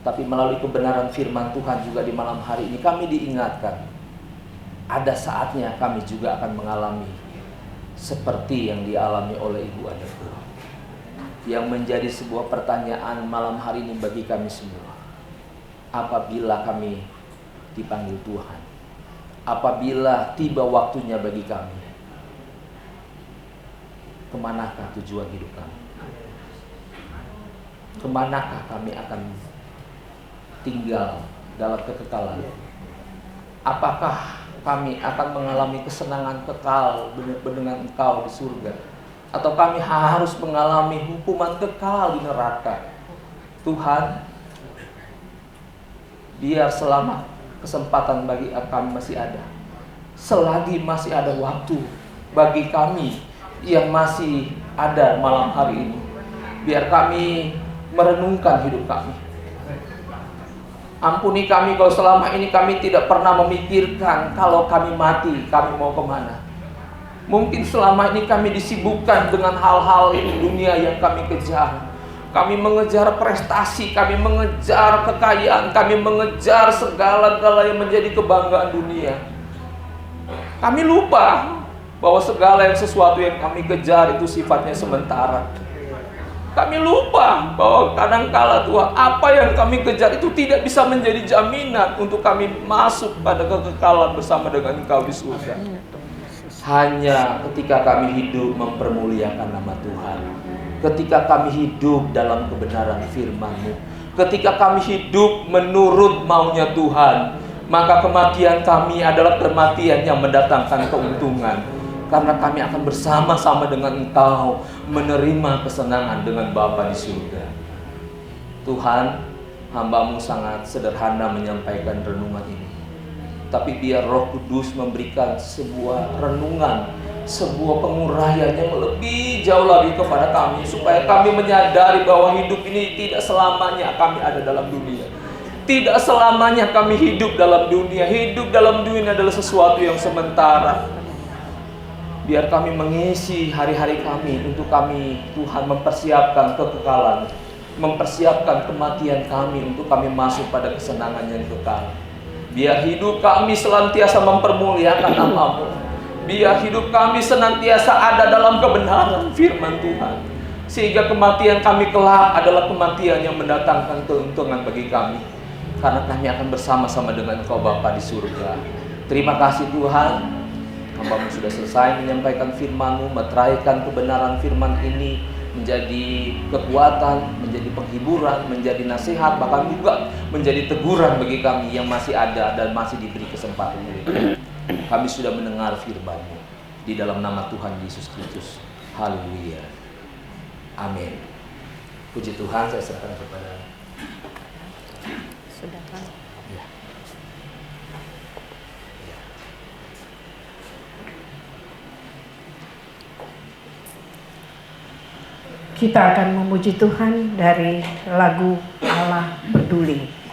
tapi melalui kebenaran firman Tuhan juga di malam hari ini kami diingatkan, ada saatnya kami juga akan mengalami seperti yang dialami oleh Ibu Aneke. Yang menjadi sebuah pertanyaan malam hari ini bagi kami semua, apabila kami dipanggil Tuhan, apabila tiba waktunya bagi kami, kemanakah tujuan hidup kami? Kemanakah kami akan tinggal dalam kekekalan? Apakah kami akan mengalami kesenangan kekal dengan Engkau di surga? Atau kami harus mengalami hukuman kekal di neraka? Tuhan, biar selama kesempatan bagi kami masih ada, selagi masih ada waktu bagi kami yang masih ada malam hari ini, biar kami merenungkan hidup kami. Ampuni kami kalau selama ini kami tidak pernah memikirkan kalau kami mati, kami mau kemana. Mungkin selama ini kami disibukkan dengan hal-hal dunia yang kami kejar. Kami mengejar prestasi, kami mengejar kekayaan, kami mengejar segala-gala yang menjadi kebanggaan dunia. Kami lupa bahwa segala sesuatu yang kami kejar itu sifatnya sementara. Kami lupa bahwa kadangkala Tuhan, apa yang kami kejar itu tidak bisa menjadi jaminan untuk kami masuk pada kekekalan bersama dengan Engkau di surga. Hanya ketika kami hidup mempermuliakan nama Tuhan, ketika kami hidup dalam kebenaran firman-Mu, ketika kami hidup menurut maunya Tuhan, maka kematian kami adalah kematian yang mendatangkan keuntungan. Karena kami akan bersama-sama dengan Engkau menerima kesenangan dengan Bapa di surga. Tuhan, hamba-Mu sangat sederhana menyampaikan renungan ini. Tapi biar Roh Kudus memberikan sebuah renungan, sebuah penguraian yang lebih jauh lagi kepada kami, supaya kami menyadari bahwa hidup ini tidak selamanya kami ada dalam dunia. Tidak selamanya kami hidup dalam dunia. Hidup dalam dunia adalah sesuatu yang sementara. Biar kami mengisi hari-hari kami untuk kami, Tuhan, mempersiapkan kekekalan, mempersiapkan kematian kami untuk kami masuk pada kesenangan yang kekal. Biar hidup kami senantiasa mempermuliakan nama-Mu. Biar hidup kami senantiasa ada dalam kebenaran firman Tuhan. Sehingga kematian kami kelak adalah kematian yang mendatangkan keuntungan bagi kami. Karena kami akan bersama-sama dengan Engkau Bapa di surga. Terima kasih Tuhan. Hamba-Mu sudah selesai menyampaikan firman-Mu, meteraikan kebenaran firman ini menjadi kekuatan, menjadi penghiburan, menjadi nasihat, bahkan juga menjadi teguran bagi kami yang masih ada dan masih diberi kesempatan ini. Kami sudah mendengar firman-Mu di dalam nama Tuhan Yesus Kristus. Haleluya. Amin. Puji Tuhan, saya serahkan kepada Sudah, Pak. ya. Kita akan memuji Tuhan dari lagu Allah Peduli.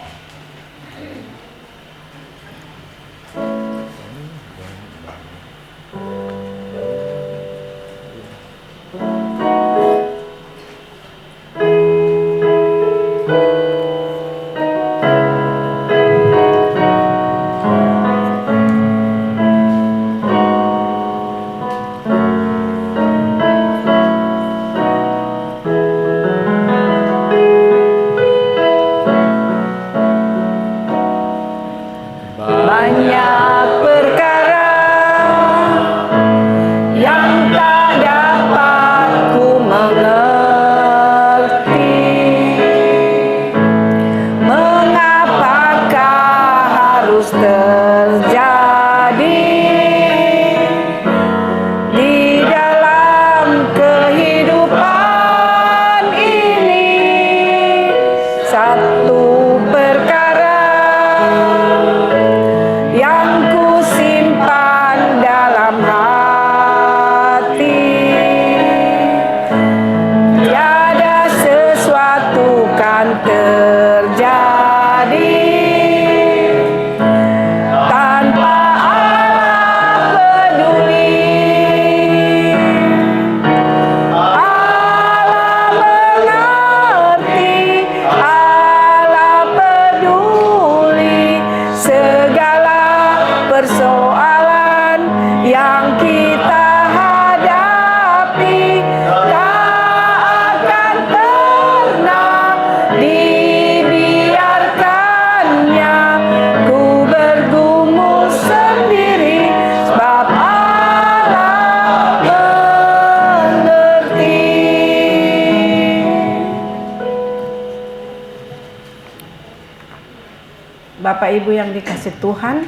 Bapak Ibu yang dikasih Tuhan,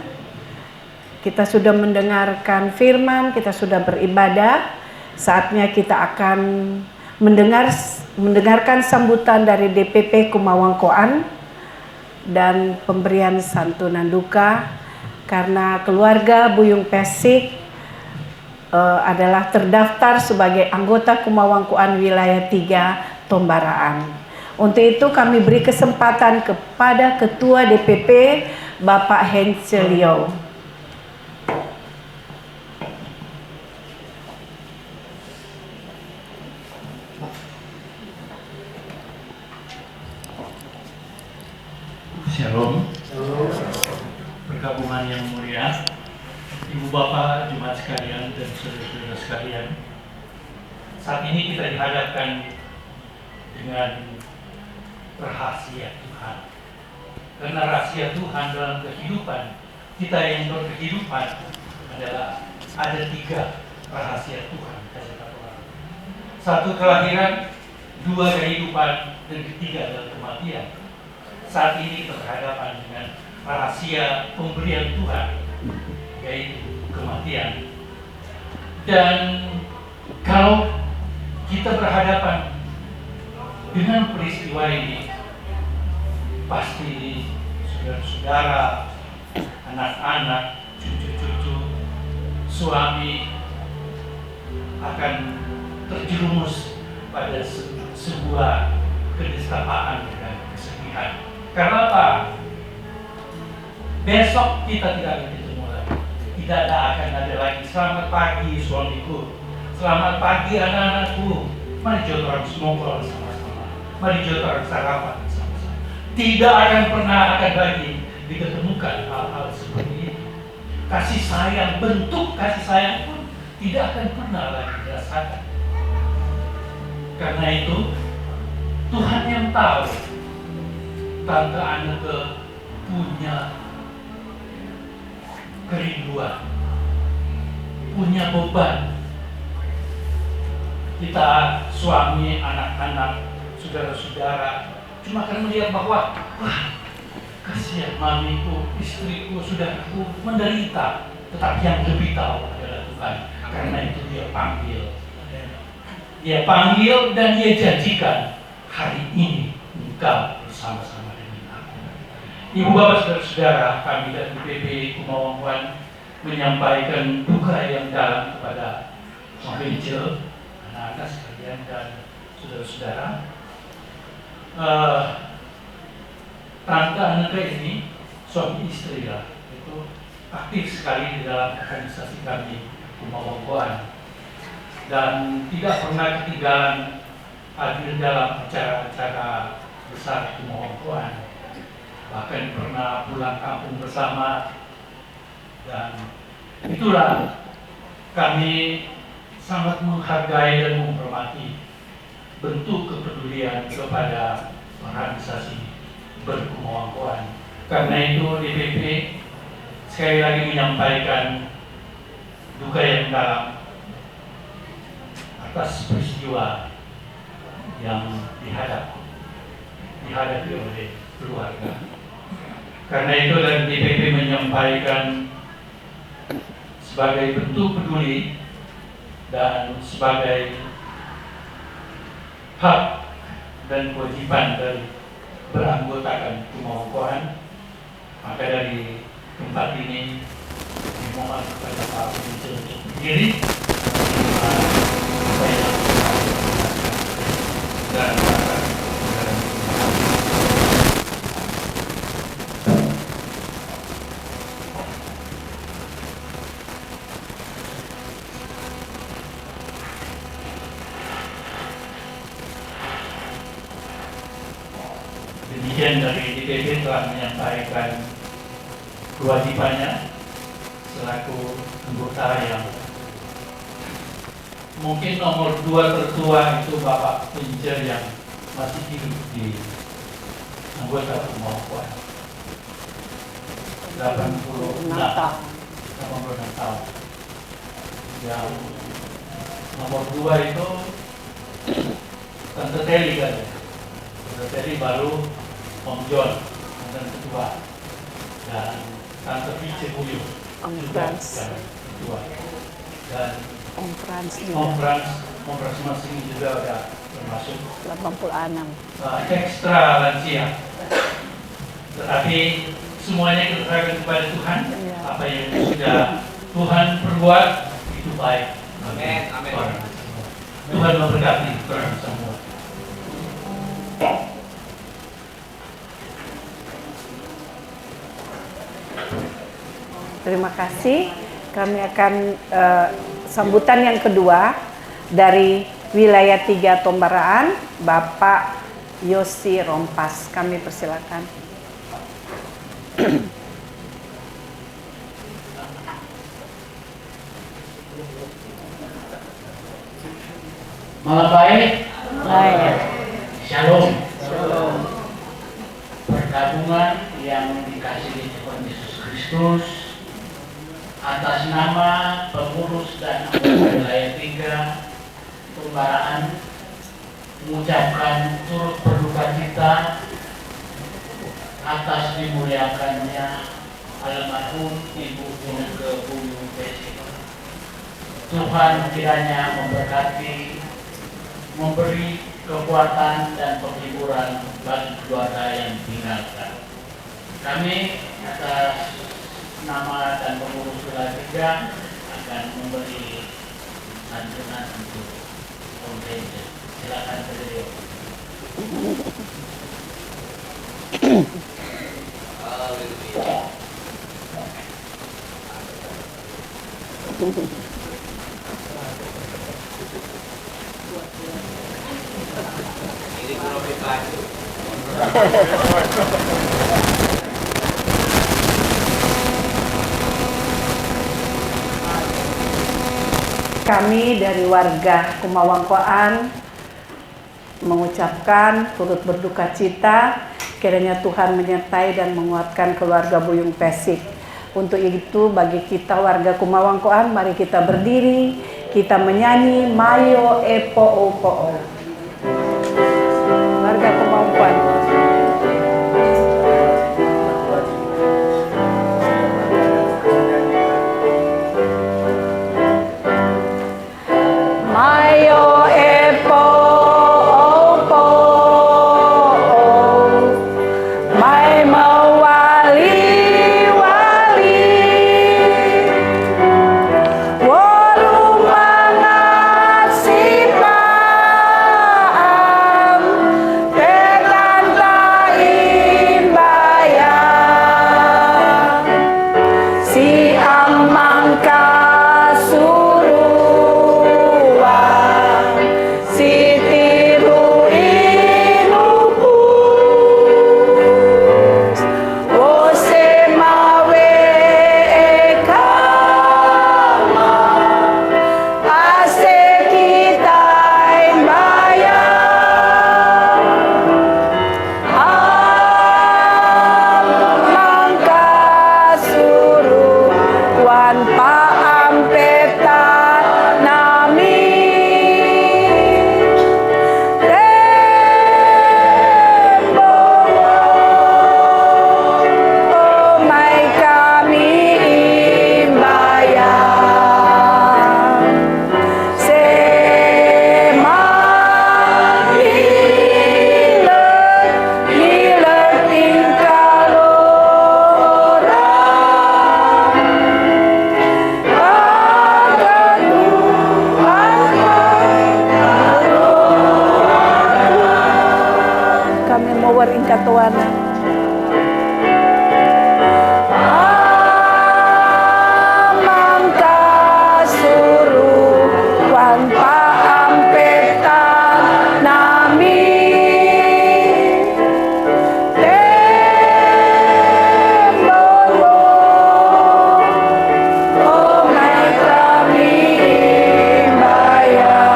kita sudah mendengarkan firman, kita sudah beribadah. Saatnya kita akan mendengarkan sambutan dari DPP Kumawangkoan dan pemberian santunan duka karena keluarga Buyung Pesik adalah terdaftar sebagai anggota Kumawangkoan wilayah 3 Tombaraan. Untuk itu kami beri kesempatan kepada Ketua DPP Bapak Henselio. Shalom. Pergabungan yang mulia, Ibu Bapak, Jemaat sekalian dan saudara-saudara sekalian. Saat ini kita dihadapkan dengan rahasia Tuhan. Karena rahasia Tuhan dalam kehidupan kita yang berkehidupan adalah ada 3 rahasia Tuhan. Satu kelahiran, 2 kehidupan, dan 3 adalah kematian. Saat ini kita berhadapan dengan rahasia pemberian Tuhan, yaitu kematian. Dan kalau kita berhadapan dengan peristiwa ini, pasti saudara-saudara, anak-anak, cucu-cucu, suami akan terjerumus pada sebuah kedistapaan dan kesedihan. Karena apa? Besok kita tidak akan ketemu lagi. Tidak akan ada lagi selamat pagi suamiku, selamat pagi anak-anakku. Mari jodoh semoga sama-sama. Mari jodoh sarapan sama-sama. Tidak akan pernah akan lagi diketemukan hal-hal seperti ini. Kasih sayang, bentuk kasih sayang pun tidak akan pernah lagi dirasakan. Karena itu Tuhan yang tahu tante Anneke punya kerinduan, punya beban. Kita suami, anak-anak, saudara-saudara cuma akan melihat bahwa wah, kasihan mamiku, istriku, saudaraku menderita. Tetapi yang lebih tahu adalah Tuhan. Karena itu Dia panggil. Dia panggil dan Dia janjikan, hari ini engkau bersama-sama dengan aku. Ibu bapak saudara-saudara, kami dari IPB Kumawangwan menyampaikan duka yang dalam kepada Gereja, anak-anak sekalian dan saudara-saudara. Tante Anneke ini suami istri lah, itu aktif sekali di dalam organisasi kami Kumawangwan dan tidak pernah ketinggalan hadir dalam acara-acara besar Kumawangwan, bahkan pernah pulang kampung bersama. Dan itulah kami sangat menghargai dan menghormati bentuk kepedulian kepada organisasi berkumawangkuan. Karena itu DPP sekali lagi menyampaikan duka yang dalam atas peristiwa yang dihadapi oleh keluarga. Karena itu dan DPP menyampaikan sebagai bentuk peduli dan sebagai hak dan kewajiban dari beranggotakan Kumawangkuan, maka dari tempat ini dimohon kepada Pak Menteri untuk berdiri dan demikian dari DPP telah menyampaikan kewajibannya selaku anggota yang mungkin nomor 2 tertua itu Bapak Pincer yang masih hidup di anggota Kumawangkuan 86 tahun. Yang nomor 2 itu Tante Teli kan ya. Tante Teli baru Om John, mantan ketua, dan Tante Pice Buyo, Om juga Frans, ketua, dan Om Frans Om juga Frans masing juga ada termasuk 86. Ekstra lansia. Tetapi semuanya kita serahkan kepada Tuhan. Ya. Apa yang sudah Tuhan perbuat itu baik. Amin, amin. Tuhan memberkati orang semua. Terima kasih. Kami akan sambutan yang kedua dari wilayah 3 Tombaraan, Bapak Yosi Rompas. Kami persilakan. Malam baik. Baik. Shalom. Pergabungan yang dikasihi Tuhan Yesus Kristus, atas nama pengurus dan anggota wilayah 3 Tumbaraan mengucapkan turut berduka cita atas dimuliakannya almarhum Ibu Inneke Buyung Pesik. Tuhan kiranya memberkati, memberi kekuatan dan penghiburan bagi keluarga yang ditinggalkan. Kami atas nama dan pengurus wilayah 3 akan memberi santunan untuk Om Benja. Silakan beliau. Kami dari warga Kumawangkoan mengucapkan turut berduka cita, kiranya Tuhan menyertai dan menguatkan keluarga Buyung Pesik. Untuk itu bagi kita warga Kumawangkoan, mari kita berdiri, kita menyanyi Mayo Epo Opo. Warga Kumawangkoan. Mayo Epo Opo, Mai mawali-wali, Waru mangasipaan, Tekantain bayang, Si amangka Katuana. Amangka suruhan paampetan nami, tembono omai kami bayar.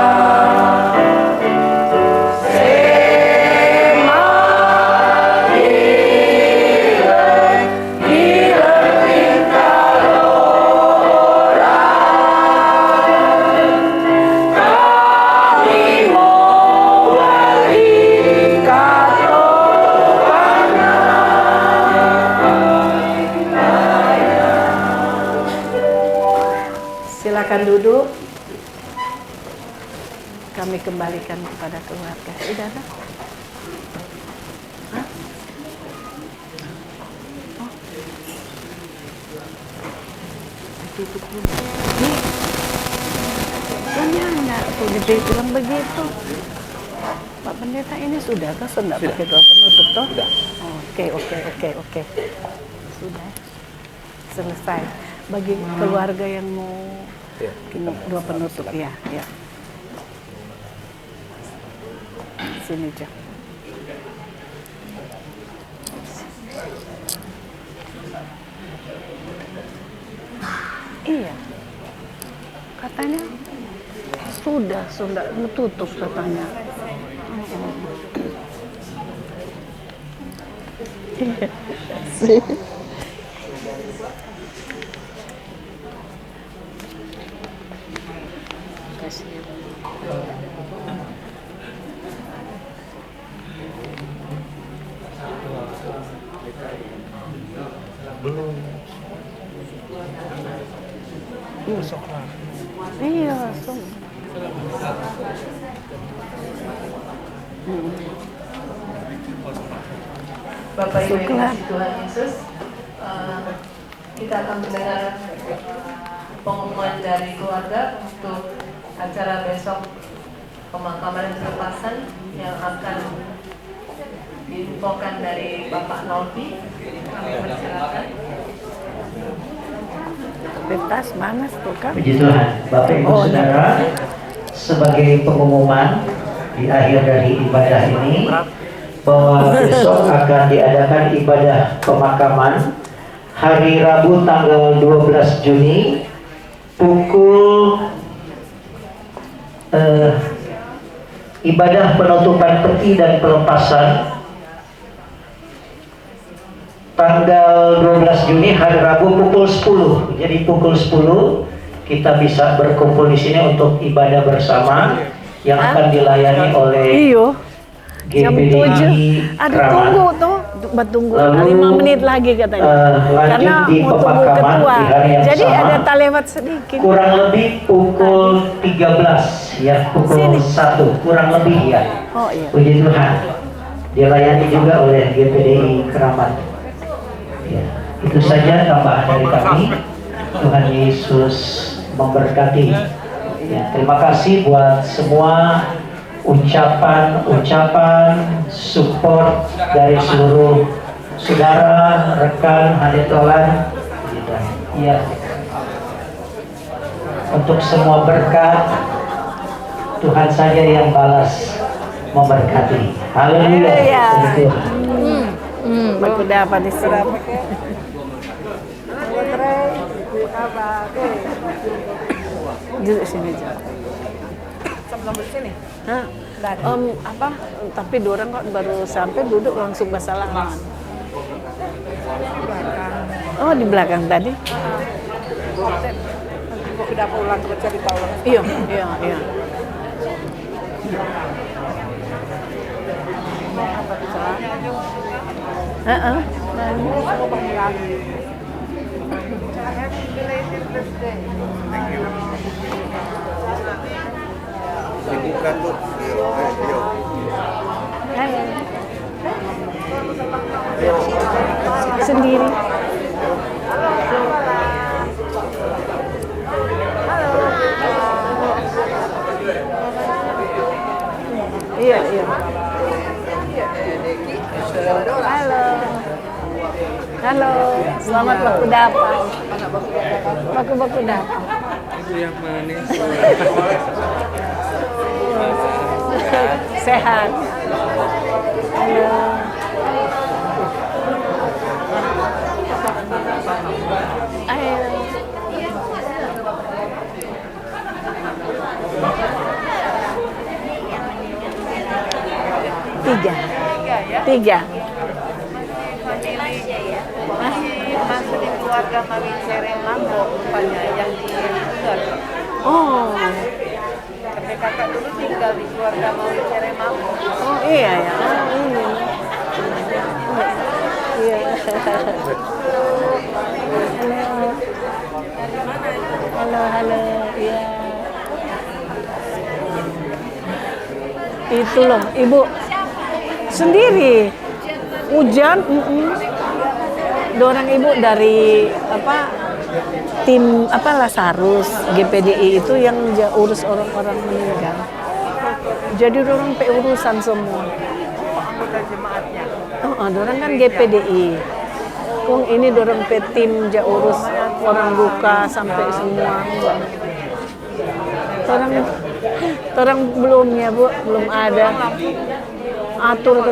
Silakan duduk. Kami kembalikan kepada keluarga. Sudah kan? Hah? Oh. Tutup dulu. Nih. Jangan tuh gede bilang begitu. Pak Pendeta ini sudah kah? Sudah pakai doa penutup toh? Sudah. Oke. Sudah. Selesai. Bagi keluarga yang mau doa penutup, ya. Sini aja. Iya. Katanya sudah tutup katanya. Iya, langsung. Bapak Ibu yang dikasihi Tuhan Yesus, kita akan mendengar pengumuman dari keluarga untuk acara besok pemakaman dan pelepasan yang akan diinfokan dari Bapak Nolfi. Kami persilakan. Kertas mana tuh kan? Puji Tuhan, Bapak Ibu Saudara, sebagai pengumuman di akhir dari ibadah ini, bahwa besok akan diadakan ibadah pemakaman hari Rabu tanggal 12 Juni pukul ibadah penutupan peti dan pelepasan tanggal 12 Juni hari Rabu pukul 10. Jadi pukul 10 kita bisa berkumpul di sini untuk ibadah bersama yang akan dilayani oleh jam 7. Ada Kramat. tunggu tuh, bertunggu Lalu, 5 menit lagi katanya. Karena di mau tunggu pemakaman ketua. di hari yang Jadi sama, ada talewat sedikit. kurang lebih pukul 13 ya, pukul Sini. 1 kurang lebih ya. Oh iya. Puji Tuhan, dilayani juga oleh GPDI Kramat. Ya, itu saja tambahan dari kami. Tuhan Yesus memberkati. Ya, terima kasih buat semua ucapan support dari seluruh saudara, rekan, haditolan. Ya, untuk semua berkat Tuhan saja yang balas memberkati. Haleluya. Puji Tuhan. Baku dapat di sini. Duduk sini aja. Sambil sini. Hah? Apa? Tapi dorang kok baru sampai duduk langsung bersalaman. Oh, di belakang tadi. Sudah pulang ke cerita ulang. Iya. Bukan lu. Sendiri. Iya. Halo, selamat baku dapat. Baku dapat. Itu yang manis. Sehat. Halo. Ayo. Tiga. Masih di keluarga Mami Cereng Lambo rupanya yang di Tugal. Oh. Tapi kakak dulu tinggal di keluarga Mami Cereng Lambo. Oh iya ya. Oh, ini. Iya. Halo. Iya. Itu loh, Ibu sendiri. Hujan. Dorang Ibu dari tim Lazarus GPDI itu yang urus orang-orang meninggal. Jadi dorang urusan semua. Anggota jemaatnya. Dorang kan GPDI. Kung ini dorang tim urus orang luka sampai semua. Orang belum ya Bu, belum ada atur